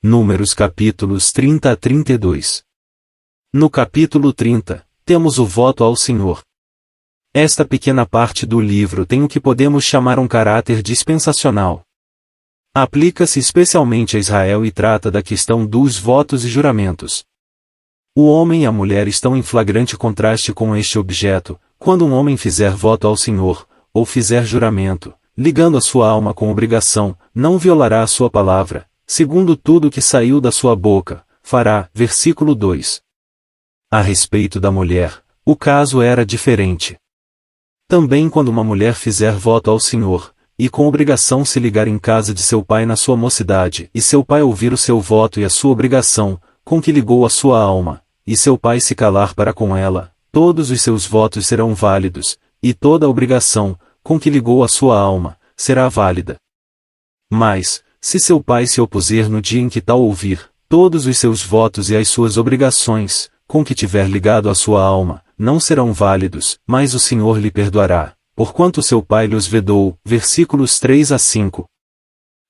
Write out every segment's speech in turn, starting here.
Números capítulos 30 a 32. No capítulo 30, temos o voto ao Senhor. Esta pequena parte do livro tem o que podemos chamar um caráter dispensacional. Aplica-se especialmente a Israel e trata da questão dos votos e juramentos. O homem e a mulher estão em flagrante contraste com este objeto. Quando um homem fizer voto ao Senhor, ou fizer juramento, ligando a sua alma com obrigação, não violará a sua palavra, segundo tudo que saiu da sua boca, fará. Versículo 2. A respeito da mulher, o caso era diferente. Também quando uma mulher fizer voto ao Senhor, e com obrigação se ligar em casa de seu pai na sua mocidade, e seu pai ouvir o seu voto e a sua obrigação, com que ligou a sua alma, e seu pai se calar para com ela, todos os seus votos serão válidos, e toda a obrigação, com que ligou a sua alma, será válida. Mas, se seu pai se opuser no dia em que tal ouvir, todos os seus votos e as suas obrigações, com que tiver ligado a sua alma, não serão válidos, mas o Senhor lhe perdoará, porquanto seu pai lhes vedou. Versículos 3 a 5.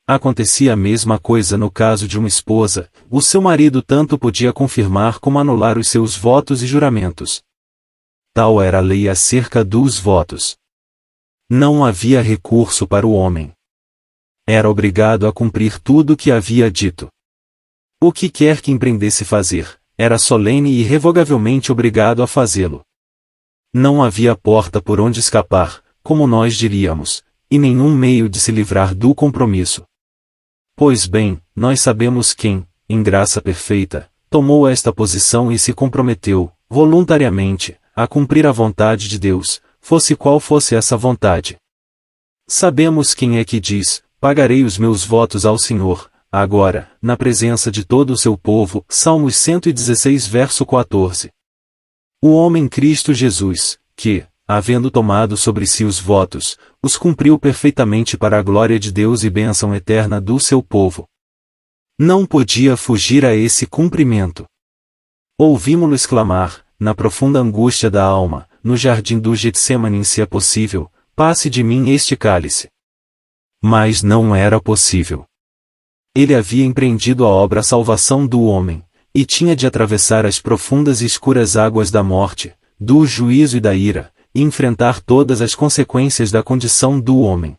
Acontecia a mesma coisa no caso de uma esposa, o seu marido tanto podia confirmar como anular os seus votos e juramentos. Tal era a lei acerca dos votos. Não havia recurso para o homem. Era obrigado a cumprir tudo o que havia dito. O que quer que empreendesse fazer, era solene e irrevogavelmente obrigado a fazê-lo. Não havia porta por onde escapar, como nós diríamos, e nenhum meio de se livrar do compromisso. Pois bem, nós sabemos quem, em graça perfeita, tomou esta posição e se comprometeu, voluntariamente, a cumprir a vontade de Deus, fosse qual fosse essa vontade. Sabemos quem é que diz: pagarei os meus votos ao Senhor, agora, na presença de todo o seu povo. Salmos 116 verso 14. O homem Cristo Jesus, que, havendo tomado sobre si os votos, os cumpriu perfeitamente para a glória de Deus e bênção eterna do seu povo. Não podia fugir a esse cumprimento. Ouvimo-lo exclamar, na profunda angústia da alma, no jardim do Getsêmani: se é possível, passe de mim este cálice. Mas não era possível. Ele havia empreendido a obra salvação do homem, e tinha de atravessar as profundas e escuras águas da morte, do juízo e da ira, e enfrentar todas as consequências da condição do homem.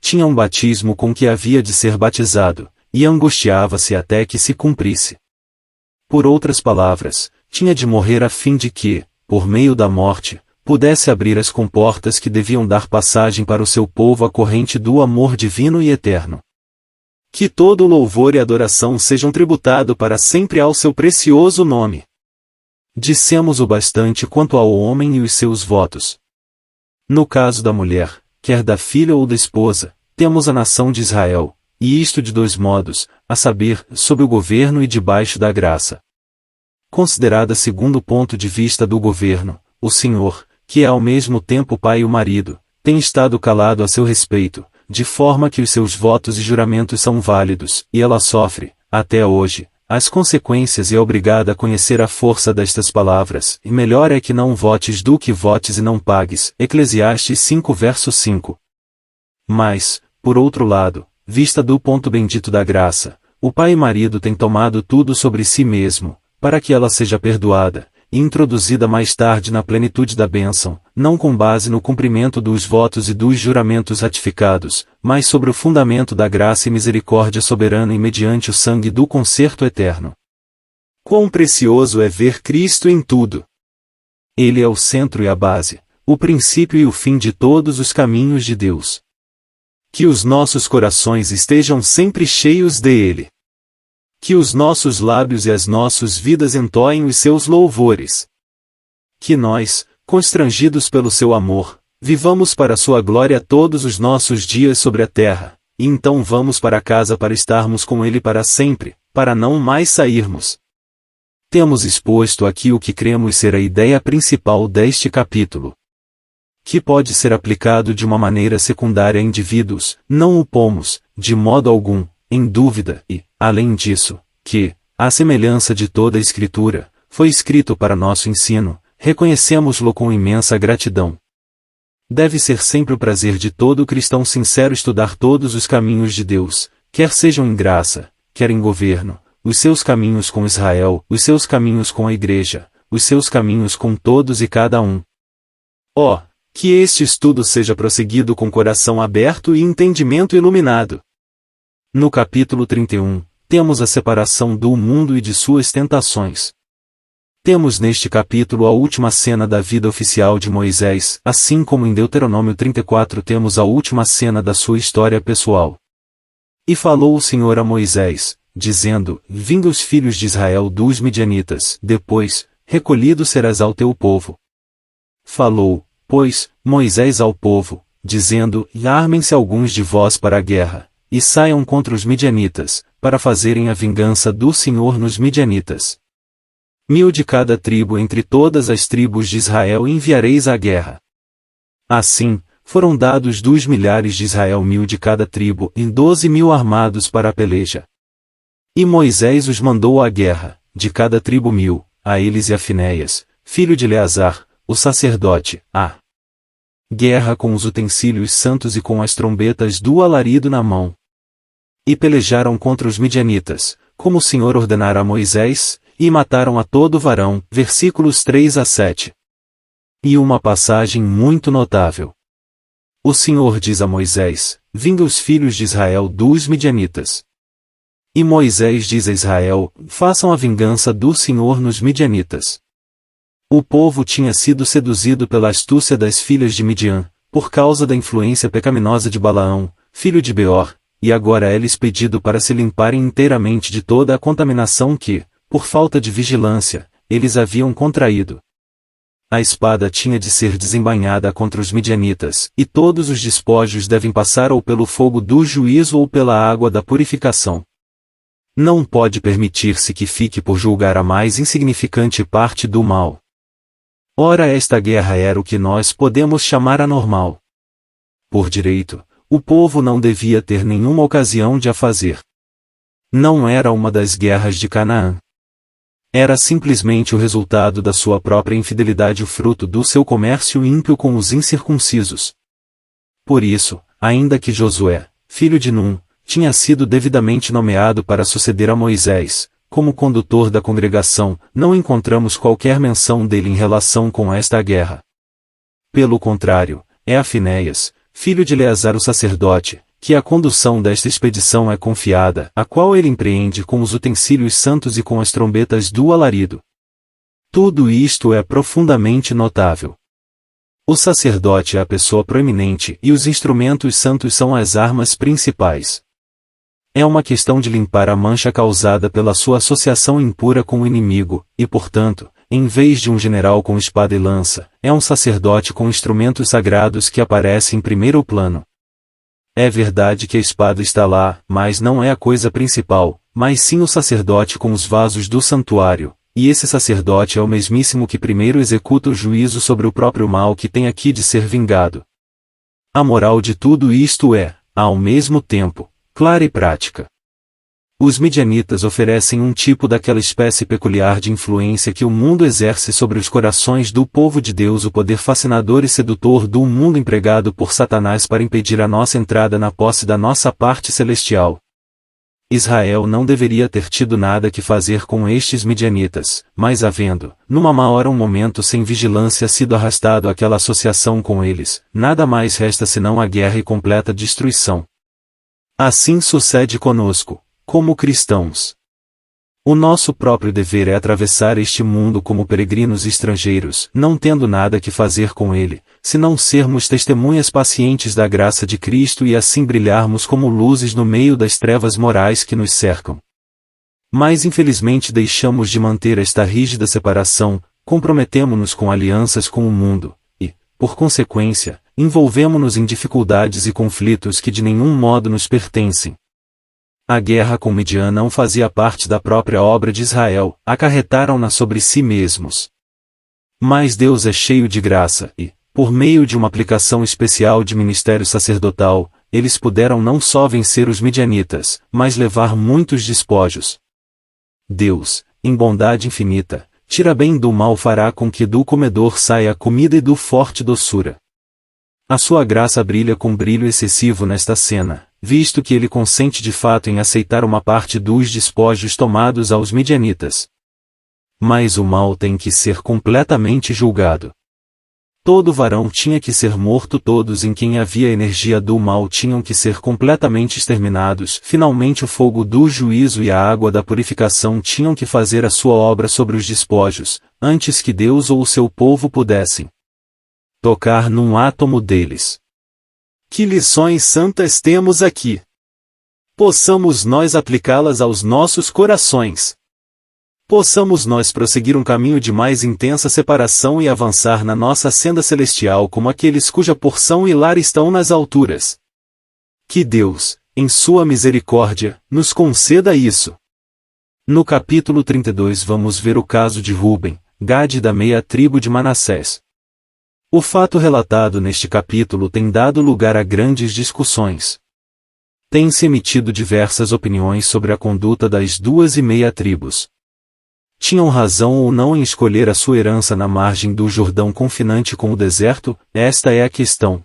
Tinha um batismo com que havia de ser batizado, e angustiava-se até que se cumprisse. Por outras palavras, tinha de morrer a fim de que, por meio da morte, pudesse abrir as comportas que deviam dar passagem para o seu povo a corrente do amor divino e eterno. Que todo louvor e adoração sejam tributados para sempre ao seu precioso nome. Dissemos o bastante quanto ao homem e os seus votos. No caso da mulher, quer da filha ou da esposa, temos a nação de Israel, e isto de dois modos, a saber, sob o governo e debaixo da graça. Considerada segundo o ponto de vista do governo, o Senhor, que é ao mesmo tempo o pai e o marido, tem estado calado a seu respeito, de forma que os seus votos e juramentos são válidos, e ela sofre, até hoje, as consequências e é obrigada a conhecer a força destas palavras: e melhor é que não votes do que votes e não pagues. Eclesiastes 5 verso 5. Mas, por outro lado, vista do ponto bendito da graça, o pai e marido têm tomado tudo sobre si mesmo, para que ela seja perdoada, e introduzida mais tarde na plenitude da bênção, não com base no cumprimento dos votos e dos juramentos ratificados, mas sobre o fundamento da graça e misericórdia soberana e mediante o sangue do concerto eterno. Quão precioso é ver Cristo em tudo! Ele é o centro e a base, o princípio e o fim de todos os caminhos de Deus. Que os nossos corações estejam sempre cheios dele. Que os nossos lábios e as nossas vidas entoem os seus louvores. Que nós, constrangidos pelo seu amor, vivamos para sua glória todos os nossos dias sobre a terra, e então vamos para casa para estarmos com ele para sempre, para não mais sairmos. Temos exposto aqui o que cremos ser a ideia principal deste capítulo. Que pode ser aplicado de uma maneira secundária a indivíduos, não o pomos, de modo algum, em dúvida e, além disso, que, à semelhança de toda a Escritura, foi escrito para nosso ensino, reconhecemos-lo com imensa gratidão. Deve ser sempre o prazer de todo cristão sincero estudar todos os caminhos de Deus, quer sejam em graça, querem governo, os seus caminhos com Israel, os seus caminhos com a igreja, os seus caminhos com todos e cada um. Ó, que este estudo seja prosseguido com coração aberto e entendimento iluminado. No capítulo 31, temos a separação do mundo e de suas tentações. Temos neste capítulo a última cena da vida oficial de Moisés, assim como em Deuteronômio 34 temos a última cena da sua história pessoal. E falou o Senhor a Moisés, dizendo: Vinde os filhos de Israel dos Midianitas, depois, recolhido serás ao teu povo. Falou, pois, Moisés ao povo, dizendo: Armem-se alguns de vós para a guerra, e saiam contra os Midianitas, para fazerem a vingança do Senhor nos Midianitas. 1000 de cada tribo entre todas as tribos de Israel enviareis à guerra. Assim, foram dados dos milhares de Israel 1000 de cada tribo em 12.000 armados para a peleja. E Moisés os mandou à guerra, de cada tribo 1000, a eles e a Finéias, filho de Eleazar, o sacerdote, a guerra com os utensílios santos e com as trombetas do alarido na mão. E pelejaram contra os midianitas, como o Senhor ordenara a Moisés, e mataram a todo varão. Versículos 3 a 7. E uma passagem muito notável. O Senhor diz a Moisés: Vinde os filhos de Israel dos midianitas. E Moisés diz a Israel: Façam a vingança do Senhor nos midianitas. O povo tinha sido seduzido pela astúcia das filhas de Midian, por causa da influência pecaminosa de Balaão, filho de Beor, e agora é-lhes pedido para se limparem inteiramente de toda a contaminação que, por falta de vigilância, eles haviam contraído. A espada tinha de ser desembainhada contra os midianitas, e todos os despojos devem passar ou pelo fogo do juízo ou pela água da purificação. Não pode permitir-se que fique por julgar a mais insignificante parte do mal. Ora, esta guerra era o que nós podemos chamar anormal. Por direito, o povo não devia ter nenhuma ocasião de a fazer. Não era uma das guerras de Canaã. Era simplesmente o resultado da sua própria infidelidade, o fruto do seu comércio ímpio com os incircuncisos. Por isso, ainda que Josué, filho de Num, tinha sido devidamente nomeado para suceder a Moisés, como condutor da congregação, não encontramos qualquer menção dele em relação com esta guerra. Pelo contrário, é a Finéias, filho de Eleazar o sacerdote, que a condução desta expedição é confiada, a qual ele empreende com os utensílios santos e com as trombetas do alarido. Tudo isto é profundamente notável. O sacerdote é a pessoa proeminente e os instrumentos santos são as armas principais. É uma questão de limpar a mancha causada pela sua associação impura com o inimigo, e portanto, em vez de um general com espada e lança, é um sacerdote com instrumentos sagrados que aparece em primeiro plano. É verdade que a espada está lá, mas não é a coisa principal, mas sim o sacerdote com os vasos do santuário, e esse sacerdote é o mesmíssimo que primeiro executa o juízo sobre o próprio mal que tem aqui de ser vingado. A moral de tudo isto é, ao mesmo tempo, clara e prática. Os midianitas oferecem um tipo daquela espécie peculiar de influência que o mundo exerce sobre os corações do povo de Deus, o poder fascinador e sedutor do mundo empregado por Satanás para impedir a nossa entrada na posse da nossa parte celestial. Israel não deveria ter tido nada que fazer com estes midianitas, mas havendo, numa má hora um momento sem vigilância sido arrastado àquela associação com eles, nada mais resta senão a guerra e completa destruição. Assim sucede conosco, como cristãos. O nosso próprio dever é atravessar este mundo como peregrinos estrangeiros, não tendo nada que fazer com ele, senão sermos testemunhas pacientes da graça de Cristo e assim brilharmos como luzes no meio das trevas morais que nos cercam. Mas infelizmente deixamos de manter esta rígida separação, comprometemo-nos com alianças com o mundo, e, por consequência, envolvemo-nos em dificuldades e conflitos que de nenhum modo nos pertencem. A guerra com Midian não fazia parte da própria obra de Israel, acarretaram-na sobre si mesmos. Mas Deus é cheio de graça e, por meio de uma aplicação especial de ministério sacerdotal, eles puderam não só vencer os midianitas, mas levar muitos despojos. Deus, em bondade infinita, tira bem do mal, fará com que do comedor saia a comida e do forte doçura. A sua graça brilha com brilho excessivo nesta cena, visto que ele consente de fato em aceitar uma parte dos despojos tomados aos midianitas. Mas o mal tem que ser completamente julgado. Todo varão tinha que ser morto, todos em quem havia energia do mal tinham que ser completamente exterminados. Finalmente o fogo do juízo e a água da purificação tinham que fazer a sua obra sobre os despojos, antes que Deus ou o seu povo pudessem tocar num átomo deles. Que lições santas temos aqui! Possamos nós aplicá-las aos nossos corações. Possamos nós prosseguir um caminho de mais intensa separação e avançar na nossa senda celestial como aqueles cuja porção e lar estão nas alturas. Que Deus, em sua misericórdia, nos conceda isso. No capítulo 32 vamos ver o caso de Ruben, Gade da meia tribo de Manassés. O fato relatado neste capítulo tem dado lugar a grandes discussões. Tem-se emitido diversas opiniões sobre a conduta das 2,5 tribos. Tinham razão ou não em escolher a sua herança na margem do Jordão confinante com o deserto? Esta é a questão.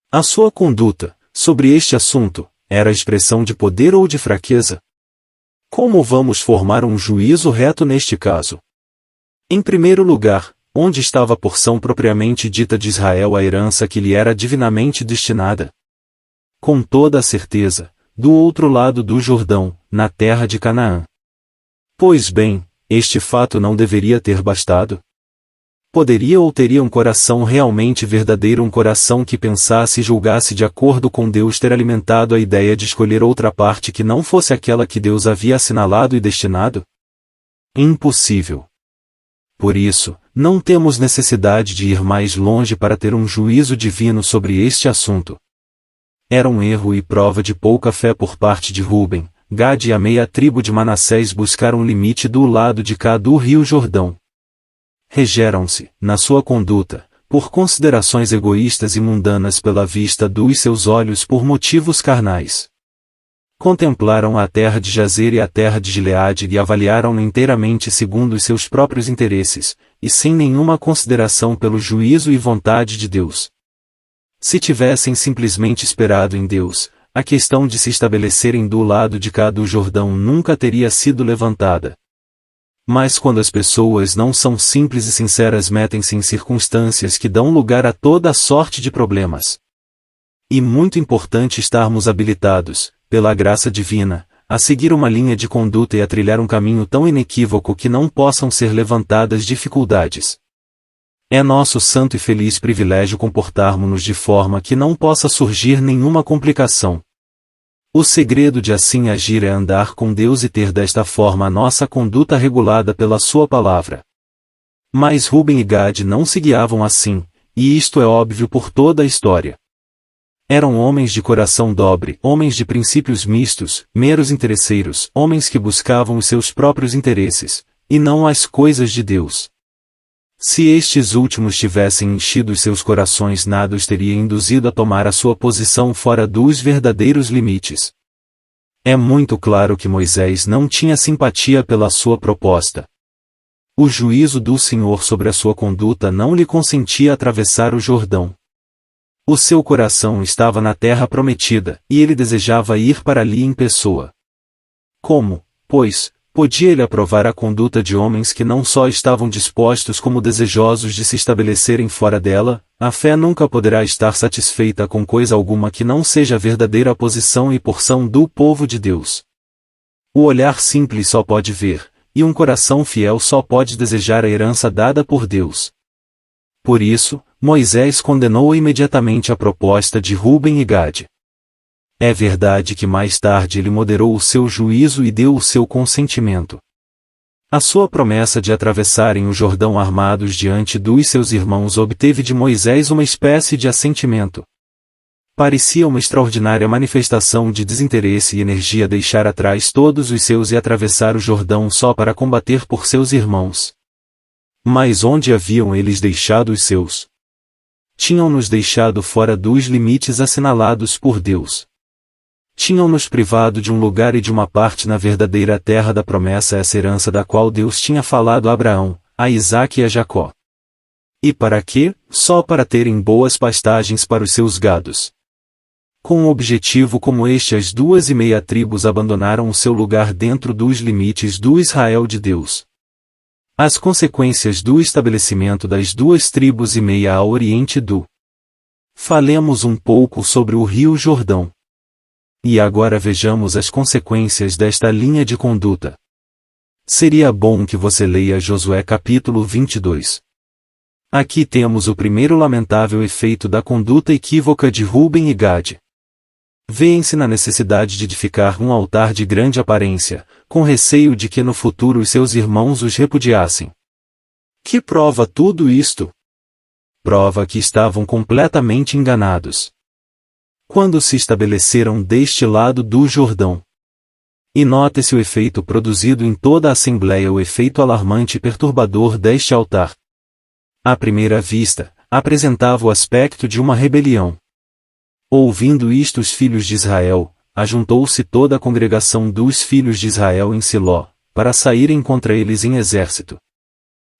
A sua conduta, sobre este assunto, era expressão de poder ou de fraqueza? Como vamos formar um juízo reto neste caso? Em primeiro lugar, onde estava a porção propriamente dita de Israel, a herança que lhe era divinamente destinada? Com toda a certeza, do outro lado do Jordão, na terra de Canaã. Pois bem, este fato não deveria ter bastado? Poderia ou teria um coração realmente verdadeiro, um coração que pensasse e julgasse de acordo com Deus, ter alimentado a ideia de escolher outra parte que não fosse aquela que Deus havia assinalado e destinado? Impossível. Por isso, não temos necessidade de ir mais longe para ter um juízo divino sobre este assunto. Era um erro e prova de pouca fé por parte de Ruben, Gade e a meia tribo de Manassés buscar um limite do lado de cá do rio Jordão. Regeram-se, na sua conduta, por considerações egoístas e mundanas pela vista dos seus olhos por motivos carnais. Contemplaram a terra de Jazer e a terra de Gileade e avaliaram-na inteiramente segundo os seus próprios interesses, e sem nenhuma consideração pelo juízo e vontade de Deus. Se tivessem simplesmente esperado em Deus, a questão de se estabelecerem do lado de cá do Jordão nunca teria sido levantada. Mas quando as pessoas não são simples e sinceras, metem-se em circunstâncias que dão lugar a toda a sorte de problemas. E muito importante estarmos habilitados, pela graça divina, a seguir uma linha de conduta e a trilhar um caminho tão inequívoco que não possam ser levantadas dificuldades. É nosso santo e feliz privilégio comportarmos-nos de forma que não possa surgir nenhuma complicação. O segredo de assim agir é andar com Deus e ter desta forma a nossa conduta regulada pela sua palavra. Mas Ruben e Gade não se guiavam assim, e isto é óbvio por toda a história. Eram homens de coração dobre, homens de princípios mistos, meros interesseiros, homens que buscavam os seus próprios interesses, e não as coisas de Deus. Se estes últimos tivessem enchido os seus corações, nada os teria induzido a tomar a sua posição fora dos verdadeiros limites. É muito claro que Moisés não tinha simpatia pela sua proposta. O juízo do Senhor sobre a sua conduta não lhe consentia atravessar o Jordão. O seu coração estava na terra prometida, e ele desejava ir para ali em pessoa. Como, pois, podia ele aprovar a conduta de homens que não só estavam dispostos como desejosos de se estabelecerem fora dela? A fé nunca poderá estar satisfeita com coisa alguma que não seja a verdadeira posição e porção do povo de Deus. O olhar simples só pode ver, e um coração fiel só pode desejar a herança dada por Deus. Por isso, Moisés condenou imediatamente a proposta de Ruben e Gade. É verdade que mais tarde ele moderou o seu juízo e deu o seu consentimento. A sua promessa de atravessarem o Jordão armados diante dos seus irmãos obteve de Moisés uma espécie de assentimento. Parecia uma extraordinária manifestação de desinteresse e energia deixar atrás todos os seus e atravessar o Jordão só para combater por seus irmãos. Mas onde haviam eles deixado os seus? Tinham-nos deixado fora dos limites assinalados por Deus. Tinham-nos privado de um lugar e de uma parte na verdadeira terra da promessa, essa herança da qual Deus tinha falado a Abraão, a Isaque e a Jacó. E para quê? Só para terem boas pastagens para os seus gados. Com um objetivo como este, as 2,5 tribos abandonaram o seu lugar dentro dos limites do Israel de Deus. As consequências do estabelecimento das 2,5 tribos ao oriente do. Falemos um pouco sobre o Rio Jordão. E agora vejamos as consequências desta linha de conduta. Seria bom que você leia Josué capítulo 22. Aqui temos o primeiro lamentável efeito da conduta equívoca de Ruben e Gade. Vêem-se na necessidade de edificar um altar de grande aparência, com receio de que no futuro os seus irmãos os repudiassem. Que prova tudo isto? Prova que estavam completamente enganados. Quando se estabeleceram deste lado do Jordão. E note-se o efeito produzido em toda a Assembleia, o efeito alarmante e perturbador deste altar. À primeira vista, apresentava o aspecto de uma rebelião. Ouvindo isto, os filhos de Israel, ajuntou-se toda a congregação dos filhos de Israel em Siló, para saírem contra eles em exército.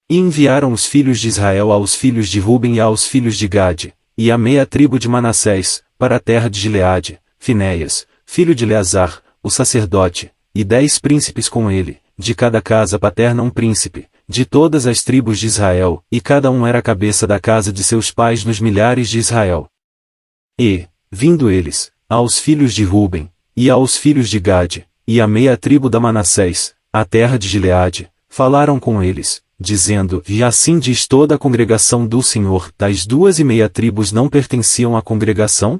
E enviaram os filhos de Israel aos filhos de Ruben e aos filhos de Gade, e à meia tribo de Manassés, para a terra de Gileade, Finéias, filho de Eleazar, o sacerdote, e 10 príncipes com ele, de cada casa paterna um príncipe, de todas as tribos de Israel, e cada um era a cabeça da casa de seus pais nos milhares de Israel. E, vindo eles, aos filhos de Ruben, e aos filhos de Gade, e à meia tribo da Manassés, à terra de Gileade, falaram com eles, dizendo: E assim diz toda a congregação do Senhor: tais 2,5 tribos não pertenciam à congregação?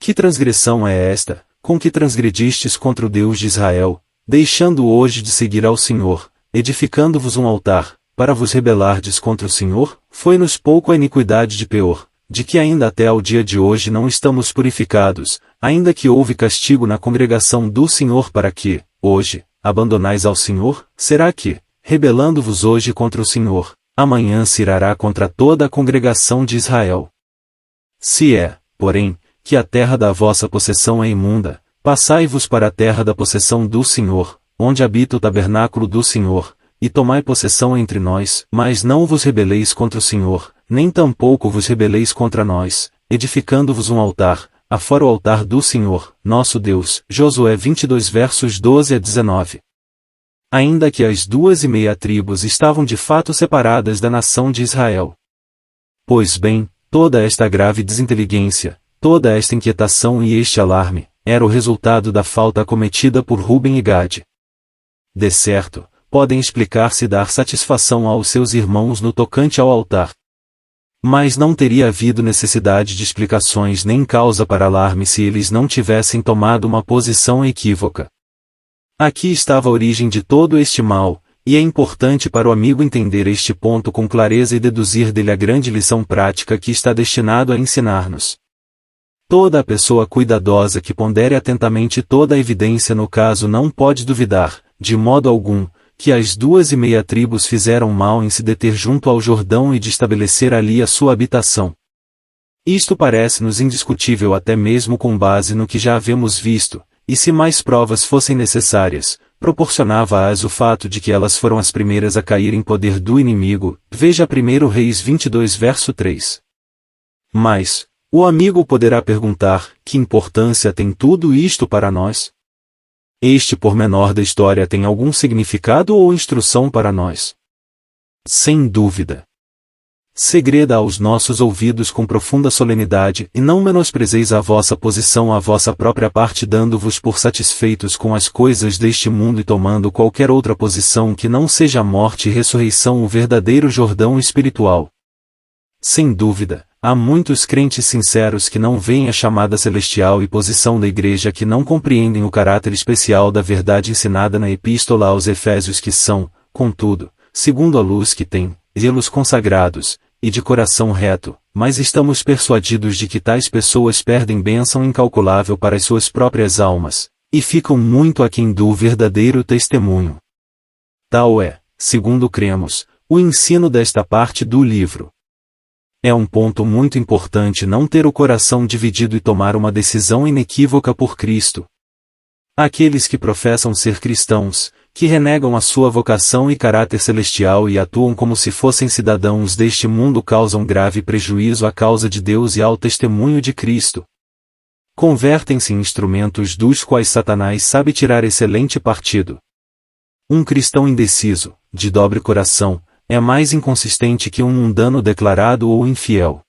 Que transgressão é esta, com que transgredistes contra o Deus de Israel, deixando hoje de seguir ao Senhor, edificando-vos um altar, para vos rebelardes contra o Senhor? Foi-nos pouco a iniquidade de Peor, de que ainda até ao dia de hoje não estamos purificados, ainda que houve castigo na congregação do Senhor para que, hoje, abandonais ao Senhor? Será que, rebelando-vos hoje contra o Senhor, amanhã se irará contra toda a congregação de Israel? Se é, porém, que a terra da vossa possessão é imunda, passai-vos para a terra da possessão do Senhor, onde habita o tabernáculo do Senhor, e tomai possessão entre nós, mas não vos rebeleis contra o Senhor, nem tampouco vos rebeleis contra nós, edificando-vos um altar, afora o altar do Senhor, nosso Deus. Josué 22 versos 12 a 19. Ainda que as 2,5 tribos estavam de fato separadas da nação de Israel. Pois bem, toda esta grave desinteligência, toda esta inquietação e este alarme, era o resultado da falta cometida por Ruben e Gade. De certo, podem explicar-se e dar satisfação aos seus irmãos no tocante ao altar. Mas não teria havido necessidade de explicações nem causa para alarme se eles não tivessem tomado uma posição equívoca. Aqui estava a origem de todo este mal, e é importante para o amigo entender este ponto com clareza e deduzir dele a grande lição prática que está destinado a ensinar-nos. Toda a pessoa cuidadosa que pondere atentamente toda a evidência no caso não pode duvidar, de modo algum, que as 2,5 tribos fizeram mal em se deter junto ao Jordão e de estabelecer ali a sua habitação. Isto parece-nos indiscutível até mesmo com base no que já havemos visto, e se mais provas fossem necessárias, proporcionava-as o fato de que elas foram as primeiras a cair em poder do inimigo. Veja 1 Reis 22 verso 3. Mas, o amigo poderá perguntar: que importância tem tudo isto para nós? Este pormenor da história tem algum significado ou instrução para nós? Sem dúvida. Segreda aos nossos ouvidos com profunda solenidade, e não menosprezeis a vossa posição à vossa própria parte, dando-vos por satisfeitos com as coisas deste mundo e tomando qualquer outra posição que não seja a morte e ressurreição, o verdadeiro Jordão espiritual. Sem dúvida, há muitos crentes sinceros que não veem a chamada celestial e posição da igreja, que não compreendem o caráter especial da verdade ensinada na Epístola aos Efésios, que são, contudo, segundo a luz que têm, zelos consagrados, e de coração reto, mas estamos persuadidos de que tais pessoas perdem bênção incalculável para as suas próprias almas, e ficam muito aquém do verdadeiro testemunho. Tal é, segundo cremos, o ensino desta parte do livro. É um ponto muito importante não ter o coração dividido e tomar uma decisão inequívoca por Cristo. Aqueles que professam ser cristãos, que renegam a sua vocação e caráter celestial e atuam como se fossem cidadãos deste mundo, causam grave prejuízo à causa de Deus e ao testemunho de Cristo. Convertem-se em instrumentos dos quais Satanás sabe tirar excelente partido. Um cristão indeciso, de dobre coração, é mais inconsistente que um mundano declarado ou infiel.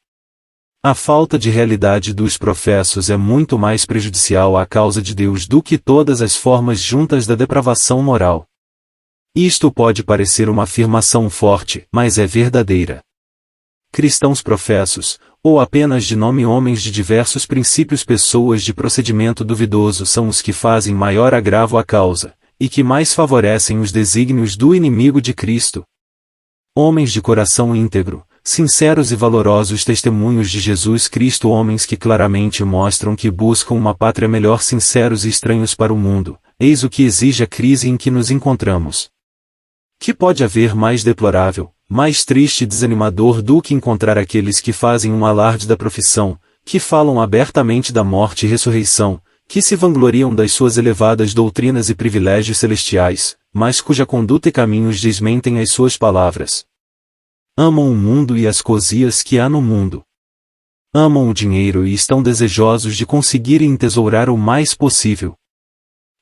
A falta de realidade dos professos é muito mais prejudicial à causa de Deus do que todas as formas juntas da depravação moral. Isto pode parecer uma afirmação forte, mas é verdadeira. Cristãos professos, ou apenas de nome homens de diversos princípios, pessoas de procedimento duvidoso, são os que fazem maior agravo à causa, e que mais favorecem os desígnios do inimigo de Cristo. Homens de coração íntegro, sinceros e valorosos testemunhos de Jesus Cristo, homens que claramente mostram que buscam uma pátria melhor, sinceros e estranhos para o mundo, eis o que exige a crise em que nos encontramos. Que pode haver mais deplorável, mais triste e desanimador do que encontrar aqueles que fazem um alarde da profissão, que falam abertamente da morte e ressurreição, que se vangloriam das suas elevadas doutrinas e privilégios celestiais, mas cuja conduta e caminhos desmentem as suas palavras? Amam o mundo e as coisias que há no mundo. Amam o dinheiro e estão desejosos de conseguir e entesourar o mais possível.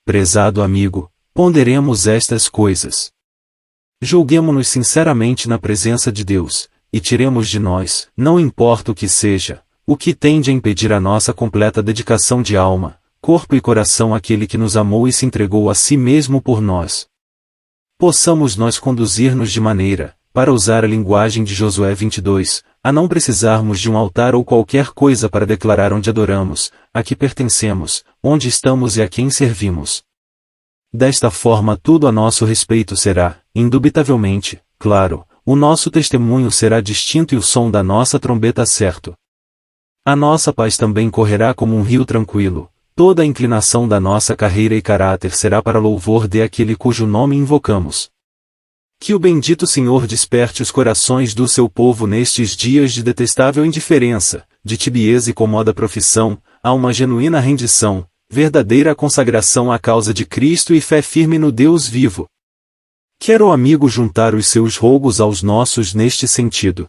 Prezado amigo, ponderemos estas coisas. Julguemo-nos sinceramente na presença de Deus, e tiremos de nós, não importa o que seja, o que tende a impedir a nossa completa dedicação de alma, corpo e coração àquele que nos amou e se entregou a si mesmo por nós. Possamos nós conduzir-nos de maneira, para usar a linguagem de Josué 22, a não precisarmos de um altar ou qualquer coisa para declarar onde adoramos, a que pertencemos, onde estamos e a quem servimos. Desta forma tudo a nosso respeito será, indubitavelmente, claro, o nosso testemunho será distinto e o som da nossa trombeta certo. A nossa paz também correrá como um rio tranquilo, toda a inclinação da nossa carreira e caráter será para louvor de aquele cujo nome invocamos. Que o bendito Senhor desperte os corações do seu povo nestes dias de detestável indiferença, de tibieza e comoda profissão, a uma genuína rendição, verdadeira consagração à causa de Cristo e fé firme no Deus vivo. Quero, amigo, juntar os seus rogos aos nossos neste sentido.